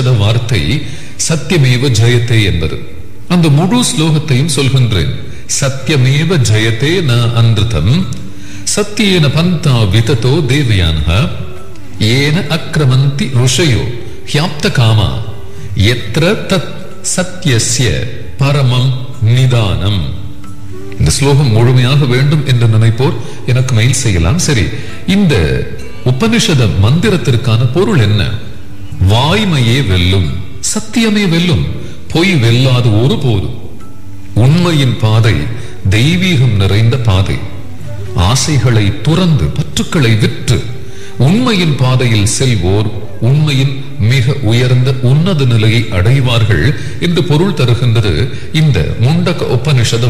உபனிஷத வார்த்தை சத்தியமேவ ஜெயத்தே என்பது. அந்த முழு ஸ்லோகத்தையும் சொல்கின்றேன். சத்தியமேவ ஜெயத்தே ந அன்ருதம் சத்தியேன பந்தா விததோ தேவயானஹ ஏன அக்ரமந்தி ருஷயோ ஹ்யாப்த காமா யத்ர தத் சத்யஸ்ய பரமம் நிதானம். இந்த ஸ்லோகம் முழுமையாக வேண்டும் என்று நினைப்போர் எனக்கு மெயில் செய்யலாம். சரி, இந்த உபனிஷத மந்திரத்திற்கான பொருள் என்ன? வாய்மையே வெல்லும், சத்தியமே வெல்லும், பொய் வெல்லாது ஒருபோதும். உண்மையின் பாதை தெய்வீகம் நிறைந்த பாதை. ஆசைகளை துறந்து பற்றுக்களை விற்று உண்மையின் பாதையில் செல்வோர் உண்மையின் மிக உயர்ந்த உன்னத நிலையை அடைவார்கள் என்று பொருள் தருகின்றது இந்த முண்டக உபனிஷத